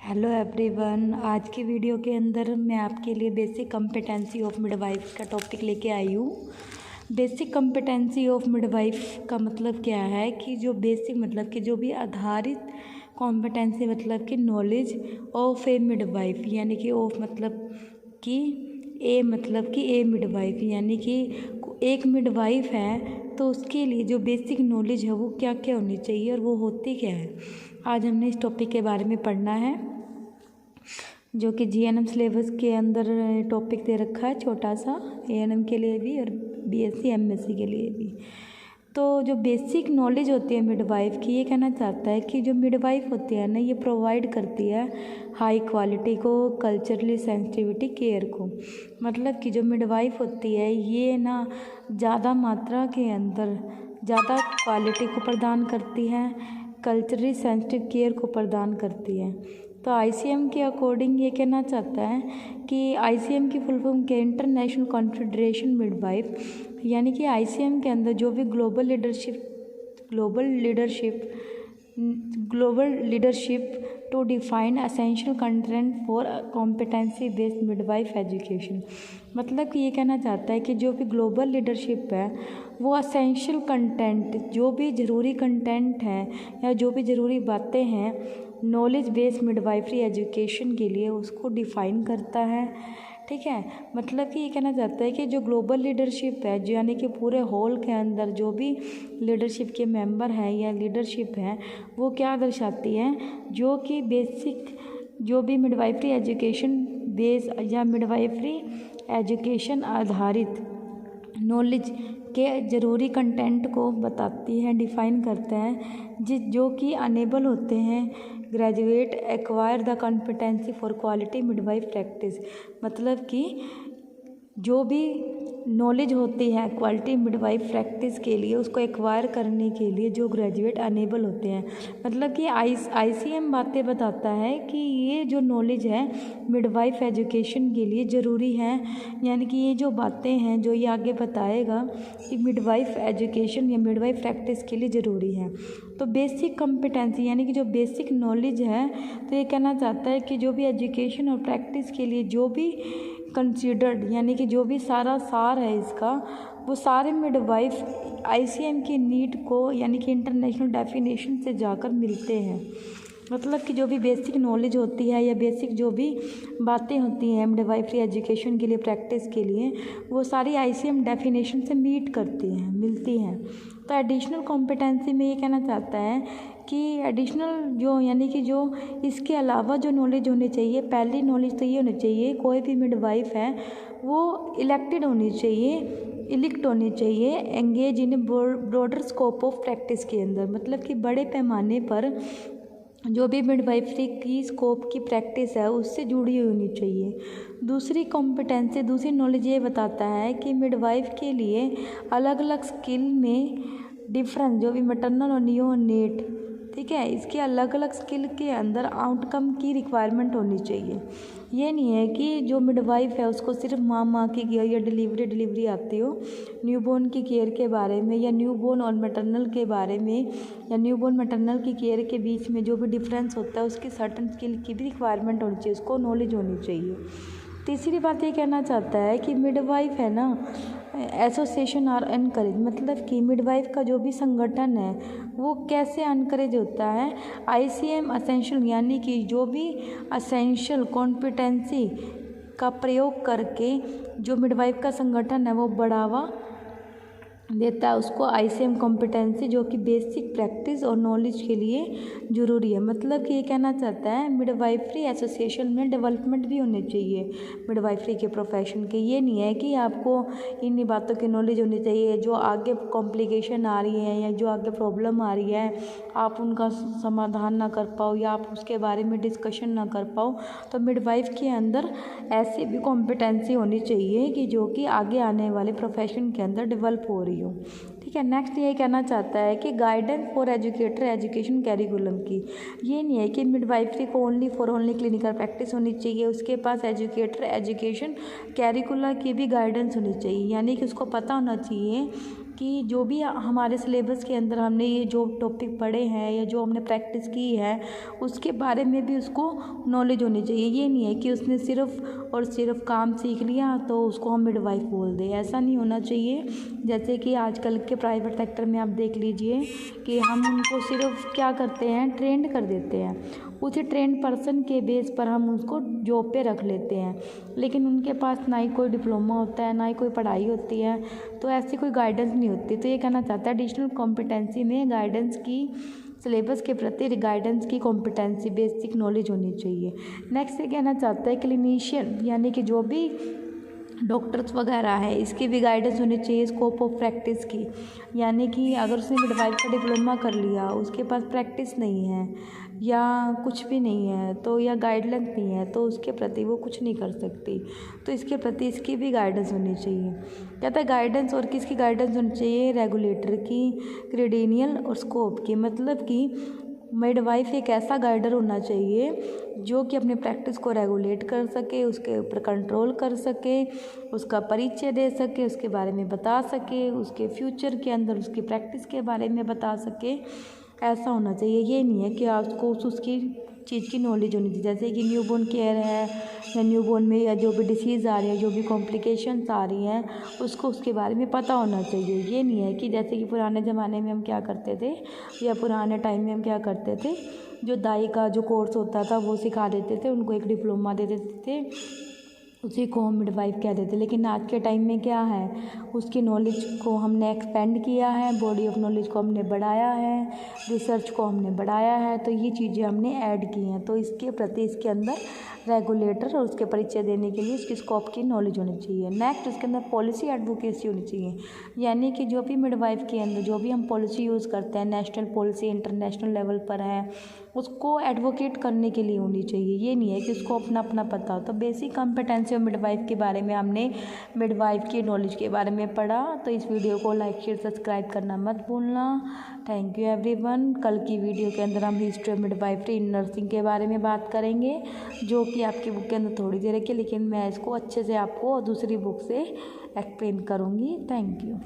Hello everyone. आज की video के अंदर मैं आपके लिए बेसिक कॉम्पिटेंसी ऑफ मिडवाइफ का टॉपिक लेके आई हूँ। बेसिक कॉम्पिटेंसी ऑफ मिडवाइफ का मतलब क्या है कि जो बेसिक मतलब कि जो भी आधारित कॉम्पिटेंसी मतलब कि नॉलेज ऑफ ए मिडवाइफ, यानी कि ऑफ मतलब कि ए मिडवाइफ, यानी कि एक मिडवाइफ है तो उसके लिए जो बेसिक नॉलेज है वो क्या क्या होनी चाहिए और वो होती क्या है। आज हमने इस टॉपिक के बारे में पढ़ना है, जो कि जीएनएम सिलेबस के अंदर टॉपिक दे रखा है, छोटा सा एएनएम के लिए भी और बीएससी एमएससी के लिए भी। तो जो बेसिक नॉलेज होती है मिडवाइफ की, ये कहना चाहता है कि जो मिडवाइफ होती है ना, ये प्रोवाइड करती है हाई क्वालिटी को कल्चरली सेंसिटिविटी केयर को। मतलब कि जो मिडवाइफ होती है ये ना ज़्यादा मात्रा के अंदर ज़्यादा क्वालिटी को प्रदान करती है, कल्चरली सेंसिटिव केयर को प्रदान करती है। तो आईसीएम के अकॉर्डिंग ये कहना चाहता है कि आईसीएम की फुल फॉर्म के इंटरनेशनल कॉन्फेडरेशन मिडवाइफ, यानी कि आईसीएम के अंदर जो भी global leadership to define essential content for competency based midwife education. मतलब कि ये कहना चाहता है कि जो भी ग्लोबल लीडरशिप है वो एसेंशियल कंटेंट, जो भी ज़रूरी कंटेंट है या जो भी ज़रूरी बातें हैं नॉलेज बेस्ड मिडवाइफरी एजुकेशन के लिए, उसको डिफ़ाइन करता है। ठीक है, मतलब कि ये कहना चाहता है कि जो ग्लोबल लीडरशिप है, जो यानी कि पूरे होल के अंदर जो भी लीडरशिप के मेंबर हैं या लीडरशिप हैं, वो क्या दर्शाती हैं, जो कि बेसिक जो भी मिडवाइफरी एजुकेशन बेस या मिडवाइफरी एजुकेशन आधारित नॉलेज के ज़रूरी कंटेंट को बताती हैं, डिफ़ाइन करते हैं, जो कि अनेबल होते हैं graduate acquire the competency for quality midwife practice. मतलब कि जो भी नॉलेज होती है क्वालिटी मिडवाइफ प्रैक्टिस के लिए, उसको एक्वायर करने के लिए जो ग्रेजुएट अनेबल होते हैं। मतलब कि आईसीएम बातें बताता है कि ये जो नॉलेज है मिडवाइफ एजुकेशन के लिए ज़रूरी है, यानी कि ये जो बातें हैं जो ये आगे बताएगा कि मिडवाइफ एजुकेशन या मिडवाइफ प्रैक्टिस के लिए ज़रूरी है। तो बेसिक कॉम्पिटेंसी यानी कि जो बेसिक नॉलेज है, तो ये कहना चाहता है कि जो भी एजुकेशन और प्रैक्टिस के लिए जो भी कंसीडर्ड, यानी कि जो भी सारा सार है इसका, वो सारे मिडवाइफ आईसीएम की नीड को यानी कि इंटरनेशनल डेफिनेशन से जाकर मिलते हैं। मतलब कि जो भी बेसिक नॉलेज होती है या बेसिक जो भी बातें होती हैं मिडवाइफरी एजुकेशन के लिए प्रैक्टिस के लिए, वो सारी आईसीएम डेफिनेशन से मीट करती हैं, मिलती हैं। तो एडिशनल कॉम्पिटेंसी में ये कहना चाहता है कि एडिशनल जो यानी कि जो इसके अलावा जो नॉलेज होनी चाहिए, पहली नॉलेज तो ये होनी चाहिए कोई भी मिडवाइफ है वो इलेक्ट होनी चाहिए engage in broader scope of practice के अंदर। मतलब कि बड़े पैमाने पर जो भी मिडवाइफरी की स्कोप की प्रैक्टिस है उससे जुड़ी हुई होनी चाहिए। दूसरी कॉम्पिटेंसी, दूसरी नॉलेज ये बताता है कि मिडवाइफ के लिए अलग अलग स्किल में डिफरेंस, जो भी मैटरनल और नियोनेट, ठीक है, इसके अलग अलग स्किल के अंदर आउटकम की रिक्वायरमेंट होनी चाहिए। ये नहीं है कि जो मिडवाइफ है उसको सिर्फ माँ की केयर या डिलीवरी आती हो, न्यूबॉर्न की केयर के बारे में या न्यूबॉर्न और मैटरनल के बारे में या न्यूबॉर्न मैटरनल की केयर के बीच में जो भी डिफरेंस होता है उसकी सर्टन स्किल की भी रिक्वायरमेंट होनी चाहिए, उसको नॉलेज होनी चाहिए। तीसरी बात ये कहना चाहता है कि मिडवाइफ है ना एसोसिएशन आर अनकरेज। मतलब कि मिडवाइफ का जो भी संगठन है वो कैसे अनकरेज होता है, आईसीएम असेंशियल, यानी कि जो भी असेंशियल कॉम्पिटेंसी का प्रयोग करके जो मिडवाइफ का संगठन है वो बढ़ावा देता है उसको आईसीएम कॉम्पिटेंसी, जो कि बेसिक प्रैक्टिस और नॉलेज के लिए ज़रूरी है। मतलब कि ये कहना चाहता है मिडवाइफरी एसोसिएशन में डेवलपमेंट भी होने चाहिए मिडवाइफरी के प्रोफेशन के। ये नहीं है कि आपको इन्हीं बातों की नॉलेज होनी चाहिए, जो आगे कॉम्प्लिकेशन आ रही है या जो आगे प्रॉब्लम आ रही है आप उनका समाधान ना कर पाओ या आप उसके बारे में डिस्कशन ना कर पाओ। तो मिडवाइफ के अंदर ऐसी भी कॉम्पिटेंसी होनी चाहिए कि जो कि आगे आने वाले प्रोफेशन के अंदर डेवलप हो रही हो। ठीक है, नेक्स्ट ये कहना चाहता है कि guidance for educator education curriculum की। ये नहीं है कि मिडवाइफरी को ओनली क्लिनिकल प्रैक्टिस होनी चाहिए, उसके पास एजुकेटर एजुकेशन कैरिकुलम की भी गाइडेंस होनी चाहिए, यानी कि उसको पता होना चाहिए कि जो भी हमारे सिलेबस के अंदर हमने ये जो टॉपिक पढ़े हैं या जो हमने प्रैक्टिस की है उसके बारे में भी उसको नॉलेज होनी चाहिए। ये नहीं है कि उसने सिर्फ़ और सिर्फ काम सीख लिया तो उसको हम मिडवाइफ बोल दें, ऐसा नहीं होना चाहिए। जैसे कि आजकल के प्राइवेट सेक्टर में आप देख लीजिए कि हम उनको सिर्फ क्या करते हैं, ट्रेंड कर देते हैं, उसी ट्रेंड पर्सन के बेस पर हम उसको जॉब पे रख लेते हैं, लेकिन उनके पास ना ही कोई डिप्लोमा होता है, ना ही कोई पढ़ाई होती है, तो ऐसी कोई गाइडेंस नहीं होती। तो ये कहना चाहता है एडिशनल कॉम्पिटेंसी में गाइडेंस की, सिलेबस के प्रति गाइडेंस की कॉम्पिटेंसी, बेसिक नॉलेज होनी चाहिए। नेक्स्ट ये कहना चाहता है क्लिनिशियन यानी कि जो भी डॉक्टर्स वगैरह है इसकी भी गाइडेंस होनी चाहिए स्कोप ऑफ प्रैक्टिस की, यानी कि अगर उसने मिडवाइफ का डिप्लोमा कर लिया, उसके पास प्रैक्टिस नहीं है या कुछ भी नहीं है तो या गाइडलाइंस नहीं है तो उसके प्रति वो कुछ नहीं कर सकती, तो इसके प्रति इसकी भी गाइडेंस होनी चाहिए। कहता है गाइडेंस और किसकी गाइडेंस होनी चाहिए, रेगुलेटर की, क्रेडेनियल और स्कोप की, मतलब कि मिडवाइफ एक ऐसा गाइडर होना चाहिए जो कि अपने प्रैक्टिस को रेगुलेट कर सके, उसके ऊपर कंट्रोल कर सके, उसका परिचय दे सके, उसके बारे में बता सके, उसके फ्यूचर के अंदर उसकी प्रैक्टिस के बारे में बता सके, ऐसा होना चाहिए। ये नहीं है कि आपको उसकी चीज़ की नॉलेज होनी चाहिए, जैसे कि न्यूबॉर्न केयर है या न्यूबॉर्न में या जो भी डिसीज़ आ रही है, जो भी कॉम्प्लिकेशंस आ रही हैं, उसको उसके बारे में पता होना चाहिए। ये नहीं है कि जैसे कि पुराने ज़माने में हम क्या करते थे या पुराने टाइम में हम क्या करते थे, जो दाई का जो कोर्स होता था वो सिखा देते थे, उनको एक डिप्लोमा दे देते थे, उसी को हम मिडवाइफ कह देते। लेकिन आज के टाइम में क्या है, उसकी नॉलेज को हमने एक्सपेंड किया है, बॉडी ऑफ नॉलेज को हमने बढ़ाया है, रिसर्च को हमने बढ़ाया है, तो ये चीज़ें हमने ऐड की हैं। तो इसके प्रति इसके अंदर रेगुलेटर और उसके परिचय देने के लिए उसकी स्कोप की नॉलेज होनी चाहिए। नेक्स्ट उसके अंदर पॉलिसी एडवोकेसी होनी चाहिए, यानी कि जो भी मिडवाइफ के अंदर जो भी हम पॉलिसी यूज़ करते हैं, नेशनल पॉलिसी इंटरनेशनल लेवल पर है, उसको एडवोकेट करने के लिए होनी चाहिए। ये नहीं है कि उसको अपना अपना पता हो। तो बेसिक कॉम्पिटेंसी ऑफ मिडवाइफ के बारे में हमने मिडवाइफ की नॉलेज के बारे में पढ़ा। तो इस वीडियो को लाइक शेयर सब्सक्राइब करना मत भूलना। Thank you everyone. कल की वीडियो के अंदर हम history of midwifery in nursing के बारे में बात करेंगे, जो कि आपकी बुक के अंदर थोड़ी देर रखी, लेकिन मैं इसको अच्छे से आपको दूसरी बुक से एक्सप्लेन करूँगी। Thank you.